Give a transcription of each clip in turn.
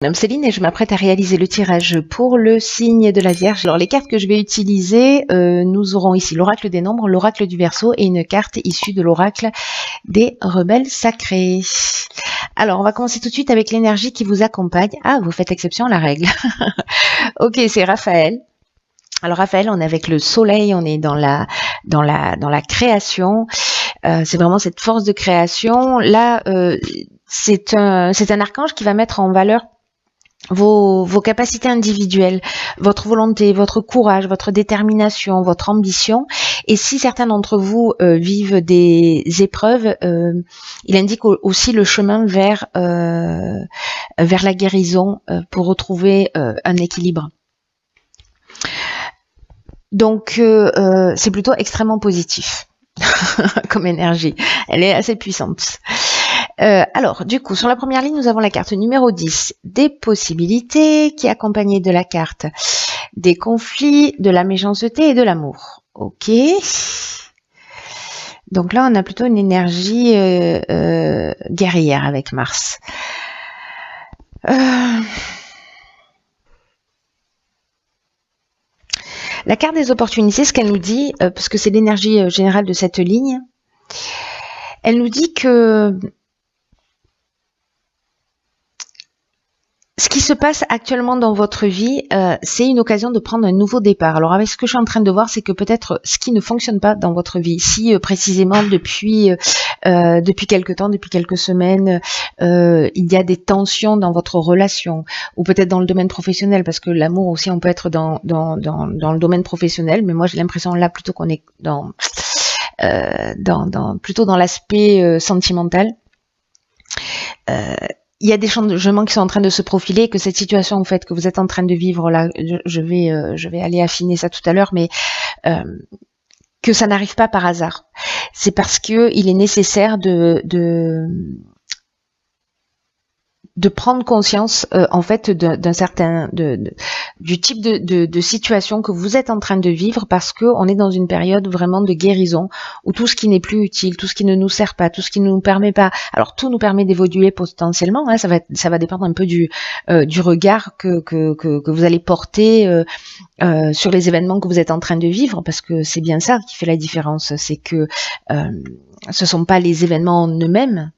Mon nom est Céline et je m'apprête à réaliser le tirage pour le signe de la Vierge. Alors les cartes que je vais utiliser, nous aurons ici l'oracle des nombres, l'oracle du Verseau et une carte issue de l'oracle des rebelles sacrés. Alors on va commencer tout de suite avec l'énergie qui vous accompagne. Ah, vous faites exception à la règle. Ok, c'est Raphaël. Alors Raphaël, on est avec le soleil, on est dans la création. C'est vraiment cette force de création. Là, c'est un archange qui va mettre en valeur vos capacités individuelles, votre volonté, votre courage, votre détermination, votre ambition. Et si certains d'entre vous vivent des épreuves, il indique aussi le chemin vers la guérison pour retrouver un équilibre. Donc c'est plutôt extrêmement positif comme énergie. Elle est assez puissante. Alors, du coup, sur la première ligne, nous avons la carte numéro 10, des possibilités, qui est accompagnée de la carte des conflits, de la méchanceté et de l'amour. Ok. Donc là, on a plutôt une énergie guerrière avec Mars. La carte des opportunités, ce qu'elle nous dit, parce que c'est l'énergie générale de cette ligne, elle nous dit que ce qui se passe actuellement dans votre vie, c'est une occasion de prendre un nouveau départ. Alors avec ce que je suis en train de voir, c'est que peut-être ce qui ne fonctionne pas dans votre vie, si précisément depuis quelque temps, depuis quelques semaines, il y a des tensions dans votre relation, ou peut-être dans le domaine professionnel, parce que l'amour aussi, on peut être dans le domaine professionnel, mais moi j'ai l'impression là plutôt qu'on est plutôt dans l'aspect sentimental. Il y a des changements qui sont en train de se profiler, que cette situation en fait que vous êtes en train de vivre là, je vais aller affiner ça tout à l'heure, mais que ça n'arrive pas par hasard. C'est parce que il est nécessaire de prendre conscience en fait d'un certain du type de situation que vous êtes en train de vivre, parce que on est dans une période vraiment de guérison où tout ce qui n'est plus utile, tout ce qui ne nous sert pas, tout ce qui ne nous permet pas, alors tout nous permet d'évoluer potentiellement, hein, ça va dépendre un peu du regard que vous allez porter sur les événements que vous êtes en train de vivre, parce que c'est bien ça qui fait la différence, c'est que ce sont pas les événements en eux-mêmes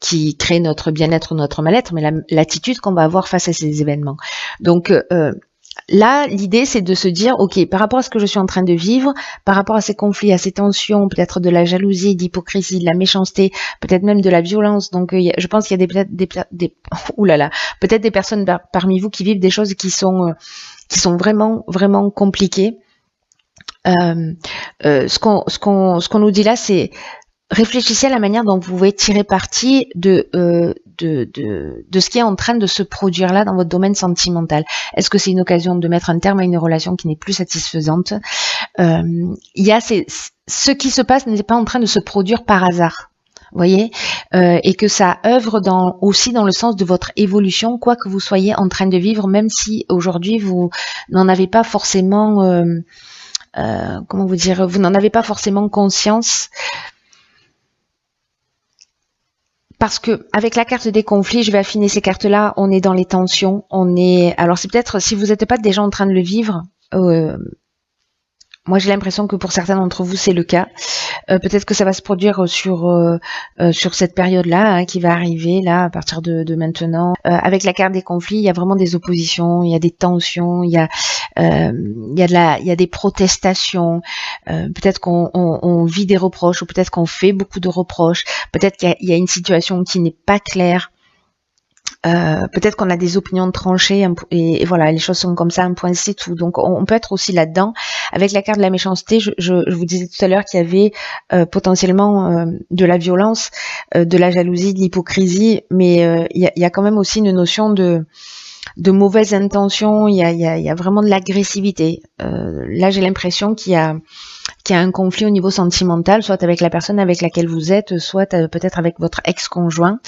qui créent notre bien-être ou notre mal-être, mais l'attitude qu'on va avoir face à ces événements. Donc là, l'idée, c'est de se dire, ok, par rapport à ce que je suis en train de vivre, par rapport à ces conflits, à ces tensions, peut-être de la jalousie, de l'hypocrisie, de la méchanceté, peut-être même de la violence. Donc, je pense qu'il y a peut-être des personnes parmi vous qui vivent des choses qui sont vraiment, vraiment compliquées. Ce qu'on nous dit là, c'est réfléchissez à la manière dont vous pouvez tirer parti de ce qui est en train de se produire là dans votre domaine sentimental. Est-ce que c'est une occasion de mettre un terme à une relation qui n'est plus satisfaisante? Ce qui se passe n'est pas en train de se produire par hasard. Vous voyez, et que ça œuvre aussi dans le sens de votre évolution, quoi que vous soyez en train de vivre, même si aujourd'hui vous n'en avez pas forcément vous n'en avez pas forcément conscience, parce que avec la carte des conflits, je vais affiner ces cartes-là, on est dans les tensions, alors c'est peut-être, si vous n'êtes pas déjà en train de le vivre, moi j'ai l'impression que pour certains d'entre vous c'est le cas. Peut-être que ça va se produire sur cette période-là, hein, qui va arriver là à partir de maintenant. Avec la carte des conflits, il y a vraiment des oppositions, il y a des tensions, il y a des protestations. Peut-être qu'on vit des reproches, ou peut-être qu'on fait beaucoup de reproches. Peut-être qu'il y a une situation qui n'est pas claire. Peut-être qu'on a des opinions tranchées et voilà, les choses sont comme ça, un point c'est tout. Donc on peut être aussi là-dedans. Avec la carte de la méchanceté, je vous disais tout à l'heure qu'il y avait potentiellement de la violence, de la jalousie, de l'hypocrisie, mais il y a quand même aussi une notion de mauvaise intention. Il y a vraiment de l'agressivité. Là, j'ai l'impression qu'il y a un conflit au niveau sentimental, soit avec la personne avec laquelle vous êtes, soit peut-être avec votre ex-conjoint.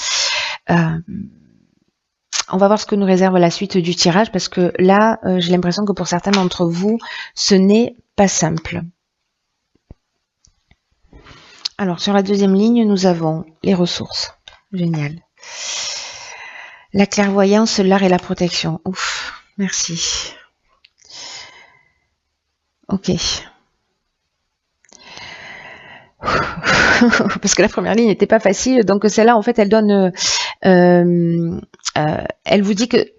On va voir ce que nous réserve la suite du tirage, parce que là, j'ai l'impression que pour certains d'entre vous, ce n'est pas simple. Alors, sur la deuxième ligne, nous avons les ressources. Génial. La clairvoyance, l'art et la protection. Ouf, merci. Ok. Parce que la première ligne n'était pas facile, donc celle-là, en fait, elle donne... elle vous dit que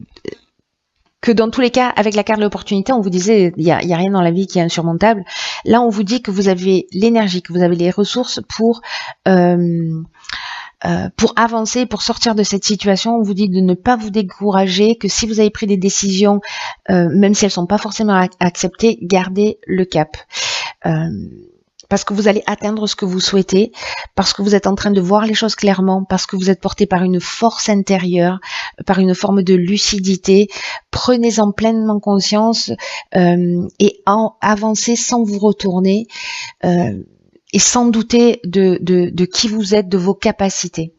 dans tous les cas, avec la carte de l'opportunité, on vous disait, il y a rien dans la vie qui est insurmontable. Là, on vous dit que vous avez l'énergie, que vous avez les ressources pour avancer, pour sortir de cette situation. On vous dit de ne pas vous décourager, que si vous avez pris des décisions, même si elles sont pas forcément acceptées, gardez le cap. Parce que vous allez atteindre ce que vous souhaitez, parce que vous êtes en train de voir les choses clairement, parce que vous êtes porté par une force intérieure, par une forme de lucidité. Prenez-en pleinement conscience et avancez sans vous retourner et sans douter de qui vous êtes, de vos capacités.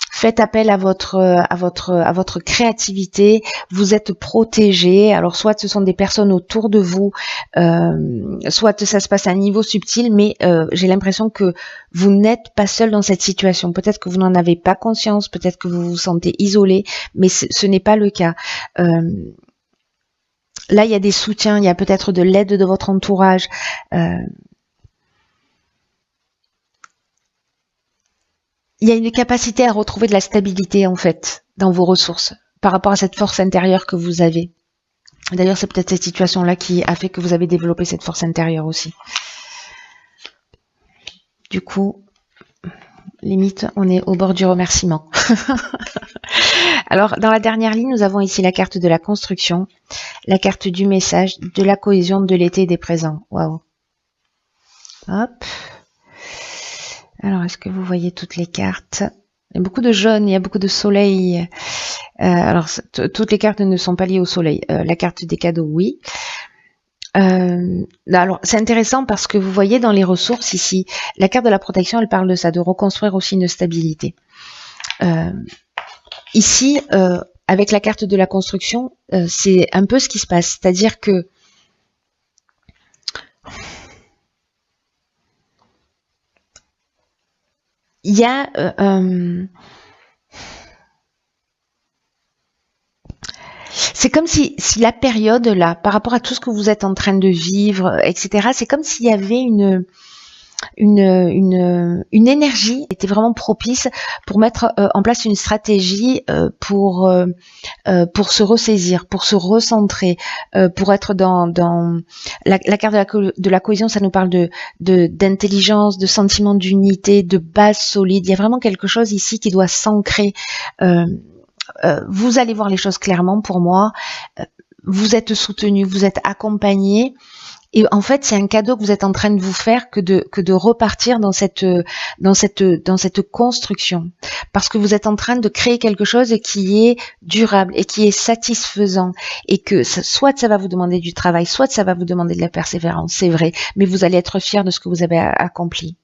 Faites appel à votre créativité. Vous êtes protégé. Alors soit ce sont des personnes autour de vous, soit ça se passe à un niveau subtil, mais j'ai l'impression que vous n'êtes pas seul dans cette situation. Peut-être que vous n'en avez pas conscience, peut-être que vous vous sentez isolé, mais ce n'est pas le cas. Là, il y a des soutiens, il y a peut-être de l'aide de votre entourage. Il y a une capacité à retrouver de la stabilité, en fait, dans vos ressources, par rapport à cette force intérieure que vous avez. D'ailleurs, c'est peut-être cette situation-là qui a fait que vous avez développé cette force intérieure aussi. Du coup, limite, on est au bord du remerciement. Alors, dans la dernière ligne, nous avons ici la carte de la construction, la carte du message, de la cohésion, de l'été et des présents. Waouh. Hop. Alors, est-ce que vous voyez toutes les cartes? Il y a beaucoup de jaune, il y a beaucoup de soleil. Alors, toutes les cartes ne sont pas liées au soleil. La carte des cadeaux, oui. Alors, c'est intéressant parce que vous voyez dans les ressources ici, la carte de la protection, elle parle de ça, de reconstruire aussi une stabilité. Ici, avec la carte de la construction, c'est un peu ce qui se passe. C'est-à-dire que il y a c'est comme si la période là, par rapport à tout ce que vous êtes en train de vivre, etc., c'est comme s'il y avait une énergie qui était vraiment propice pour mettre en place une stratégie pour se ressaisir, pour se recentrer, pour être dans la carte de la cohésion. Ça nous parle d'intelligence, de sentiment d'unité, de base solide. Il y a vraiment quelque chose ici qui doit s'ancrer. Vous allez voir les choses clairement pour moi. Vous êtes soutenu, vous êtes accompagné. Et en fait, c'est un cadeau que vous êtes en train de vous faire que de repartir dans cette construction. Parce que vous êtes en train de créer quelque chose qui est durable et qui est satisfaisant. Et que soit ça va vous demander du travail, soit ça va vous demander de la persévérance, c'est vrai. Mais vous allez être fier de ce que vous avez accompli.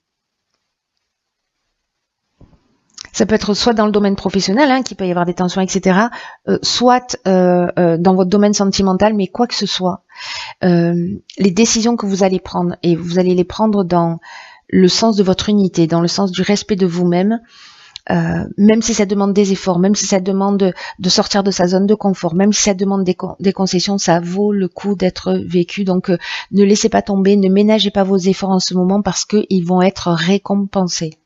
Ça peut être soit dans le domaine professionnel, hein, qu'il peut y avoir des tensions, etc., soit dans votre domaine sentimental, mais quoi que ce soit, les décisions que vous allez prendre, et vous allez les prendre dans le sens de votre unité, dans le sens du respect de vous-même, même si ça demande des efforts, même si ça demande de sortir de sa zone de confort, même si ça demande des concessions, ça vaut le coup d'être vécu. Donc ne laissez pas tomber, ne ménagez pas vos efforts en ce moment parce qu'ils vont être récompensés.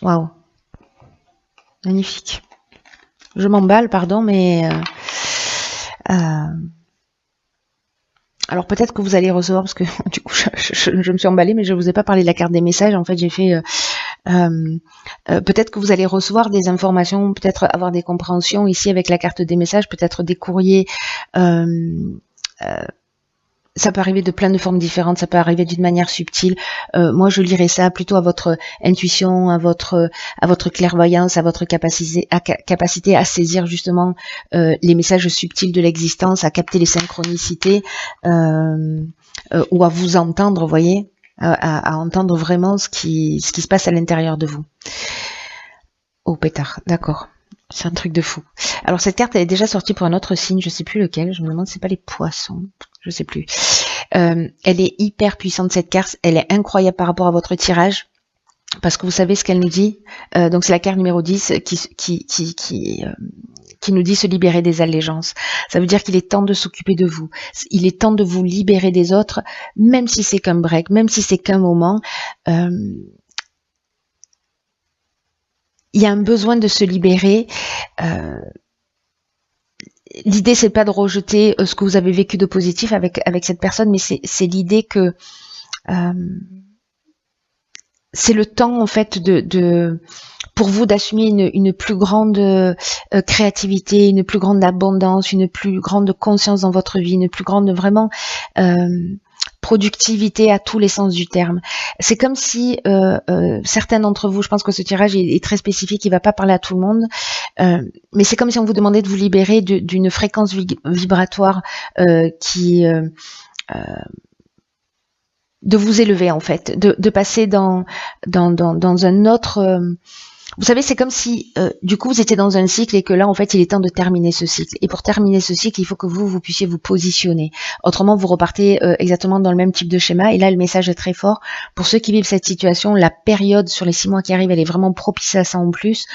Waouh, magnifique. Je m'emballe, pardon, mais alors peut-être que vous allez recevoir, parce que du coup je me suis emballée, mais je vous ai pas parlé de la carte des messages. En fait, j'ai fait peut-être que vous allez recevoir des informations, peut-être avoir des compréhensions ici avec la carte des messages, peut-être des courriers. Ça peut arriver de plein de formes différentes, ça peut arriver d'une manière subtile. Moi, je lirais ça plutôt à votre intuition, à votre clairvoyance, à votre capacité à saisir justement les messages subtils de l'existence, à capter les synchronicités ou à vous entendre, vous voyez, à entendre vraiment ce qui se passe à l'intérieur de vous. Oh pétard, d'accord. C'est un truc de fou. Alors cette carte, elle est déjà sortie pour un autre signe, je sais plus lequel, je me demande si c'est pas les poissons, je sais plus. Elle est hyper puissante cette carte, elle est incroyable par rapport à votre tirage. parce que vous savez ce qu'elle nous dit. Donc c'est la carte numéro 10 qui nous dit se libérer des allégeances. Ça veut dire qu'il est temps de s'occuper de vous. Il est temps de vous libérer des autres, même si c'est qu'un break, même si c'est qu'un moment. Il y a un besoin de se libérer. L'idée, c'est pas de rejeter ce que vous avez vécu de positif avec cette personne, mais c'est l'idée que c'est le temps en fait pour vous d'assumer une plus grande créativité, une plus grande abondance, une plus grande conscience dans votre vie, une plus grande vraiment productivité à tous les sens du terme. C'est comme si certains d'entre vous, je pense que ce tirage est très spécifique, il va pas parler à tout le monde, mais c'est comme si on vous demandait de vous libérer d'une fréquence vibratoire qui de vous élever en fait, de passer dans un autre. Vous savez, c'est comme si du coup vous étiez dans un cycle et que là en fait il est temps de terminer ce cycle. Et pour terminer ce cycle, il faut que vous puissiez vous positionner. Autrement, vous repartez exactement dans le même type de schéma. Et là, le message est très fort pour ceux qui vivent cette situation. La période sur les 6 mois qui arrivent, elle est vraiment propice à ça en plus.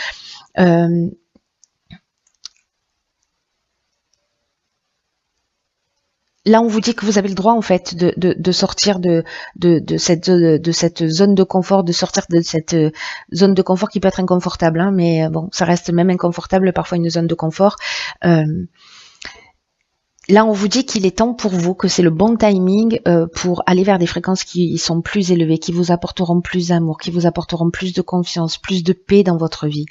Là, on vous dit que vous avez le droit en fait de sortir de cette zone de confort, de sortir de cette zone de confort qui peut être inconfortable, hein, mais bon, ça reste même inconfortable parfois une zone de confort. Là, on vous dit qu'il est temps pour vous, que c'est le bon timing pour aller vers des fréquences qui sont plus élevées, qui vous apporteront plus d'amour, qui vous apporteront plus de confiance, plus de paix dans votre vie.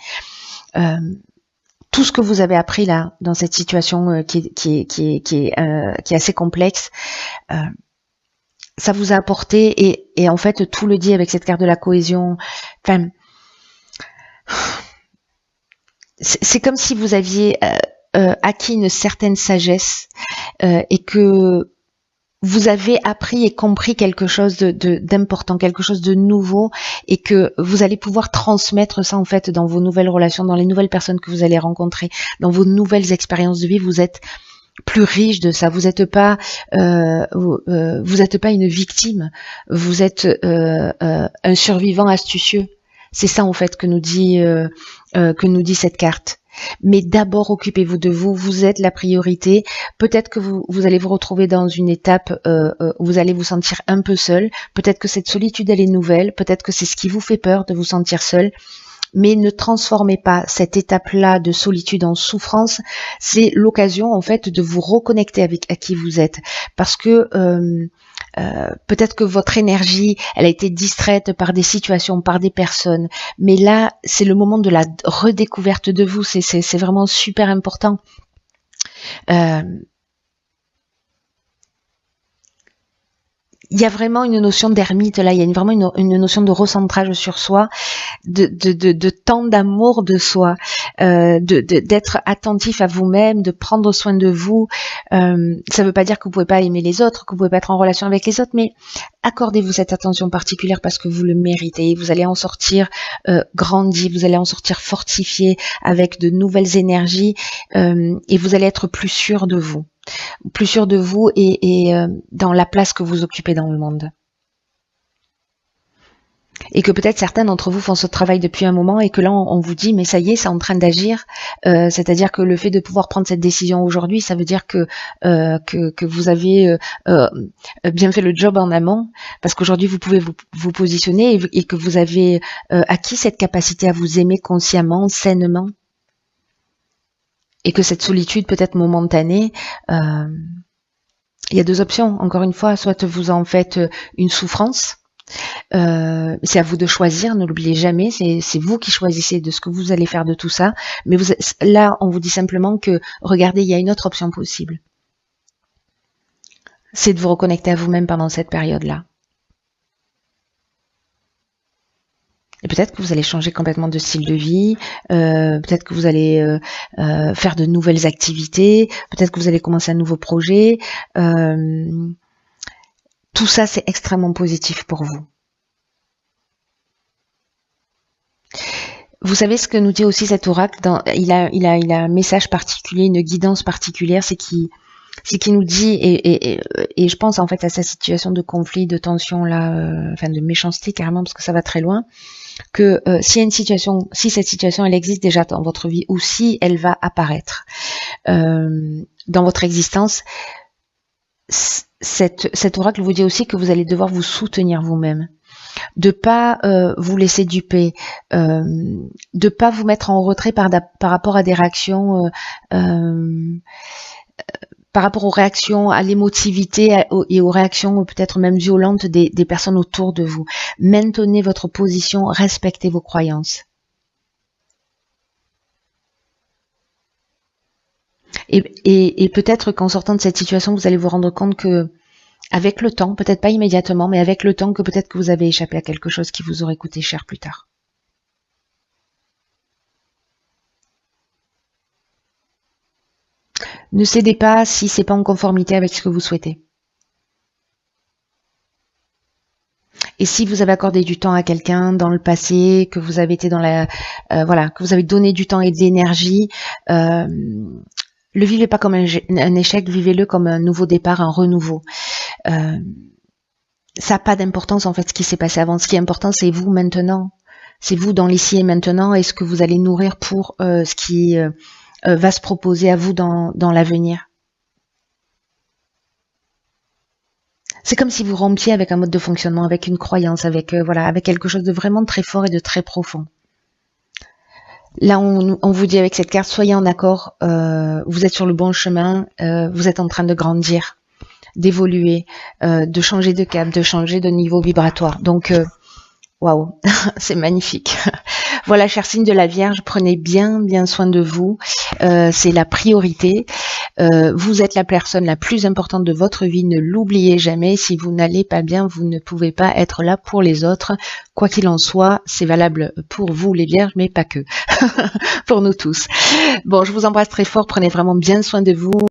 Tout ce que vous avez appris là dans cette situation qui est assez complexe, ça vous a apporté et en fait tout le dit avec cette carte de la cohésion. Enfin, c'est comme si vous aviez acquis une certaine sagesse et que vous avez appris et compris quelque chose d'important, quelque chose de nouveau, et que vous allez pouvoir transmettre ça en fait dans vos nouvelles relations, dans les nouvelles personnes que vous allez rencontrer, dans vos nouvelles expériences de vie. Vous êtes plus riche de ça. Vous n'êtes pas une victime. Vous êtes un survivant astucieux. C'est ça en fait que nous dit cette carte. Mais d'abord, occupez-vous de vous. Vous êtes la priorité. Peut-être que vous allez vous retrouver dans une étape où vous allez vous sentir un peu seul. Peut-être que cette solitude, elle est nouvelle. Peut-être que c'est ce qui vous fait peur de vous sentir seul. Mais ne transformez pas cette étape-là de solitude en souffrance. C'est l'occasion, en fait, de vous reconnecter à qui vous êtes. Parce que peut-être que votre énergie, elle a été distraite par des situations, par des personnes. Mais là, c'est le moment de la redécouverte de vous. C'est vraiment super important. Il y a vraiment une notion d'ermite là, il y a vraiment une notion de recentrage sur soi, de temps d'amour de soi, d'être attentif à vous-même, de prendre soin de vous. Ça ne veut pas dire que vous pouvez pas aimer les autres, que vous pouvez pas être en relation avec les autres, mais accordez-vous cette attention particulière parce que vous le méritez. Vous allez en sortir grandi, vous allez en sortir fortifié avec de nouvelles énergies et vous allez être plus sûr de vous. Plus sûr de vous et dans la place que vous occupez dans le monde. Et que peut-être certains d'entre vous font ce travail depuis un moment et que là on vous dit mais ça y est, c'est en train d'agir. C'est-à-dire que le fait de pouvoir prendre cette décision aujourd'hui, ça veut dire que vous avez bien fait le job en amont, parce qu'aujourd'hui vous pouvez vous positionner et que vous avez acquis cette capacité à vous aimer consciemment, sainement. Et que cette solitude peut être momentanée, il y a deux options, encore une fois, soit vous en faites une souffrance, c'est à vous de choisir, ne l'oubliez jamais, c'est vous qui choisissez de ce que vous allez faire de tout ça, mais là on vous dit simplement que, regardez, il y a une autre option possible, c'est de vous reconnecter à vous-même pendant cette période-là. Et peut-être que vous allez changer complètement de style de vie, peut-être que vous allez faire de nouvelles activités, peut-être que vous allez commencer un nouveau projet. Tout ça, c'est extrêmement positif pour vous. Vous savez ce que nous dit aussi cet oracle, il a un message particulier, une guidance particulière, c'est qui nous dit, et je pense en fait à sa situation de conflit, de tension là, enfin de méchanceté carrément, parce que ça va très loin. que si cette situation elle existe déjà dans votre vie ou si elle va apparaître dans votre existence, cet oracle vous dit aussi que vous allez devoir vous soutenir vous-même, de pas vous laisser duper, de pas vous mettre en retrait par rapport à des réactions, par rapport aux réactions, à l'émotivité et aux réactions peut-être même violentes des personnes autour de vous. Maintenez votre position, respectez vos croyances. Et peut-être qu'en sortant de cette situation, vous allez vous rendre compte que, avec le temps, peut-être pas immédiatement, mais avec le temps, que peut-être que vous avez échappé à quelque chose qui vous aurait coûté cher plus tard. Ne cédez pas si c'est pas en conformité avec ce que vous souhaitez. Et si vous avez accordé du temps à quelqu'un dans le passé, que vous avez été dans la, voilà, que vous avez donné du temps et de l'énergie, le vivez pas comme un échec, vivez-le comme un nouveau départ, un renouveau. Ça n'a pas d'importance en fait ce qui s'est passé avant. Ce qui est important, c'est vous maintenant. C'est vous dans l'ici et maintenant et ce que vous allez nourrir pour ce qui va se proposer à vous dans l'avenir. C'est comme si vous rompiez avec un mode de fonctionnement, avec une croyance, avec voilà, avec quelque chose de vraiment très fort et de très profond. Là, on vous dit avec cette carte, soyez en accord, vous êtes sur le bon chemin, vous êtes en train de grandir, d'évoluer, de changer de cap, de changer de niveau vibratoire. Donc, waouh, c'est magnifique. Voilà, chers signes de la Vierge, prenez bien soin de vous. C'est la priorité. Vous êtes la personne la plus importante de votre vie. Ne l'oubliez jamais. Si vous n'allez pas bien, vous ne pouvez pas être là pour les autres. Quoi qu'il en soit, c'est valable pour vous les Vierges, mais pas que. Pour nous tous. Bon, je vous embrasse très fort. Prenez vraiment bien soin de vous.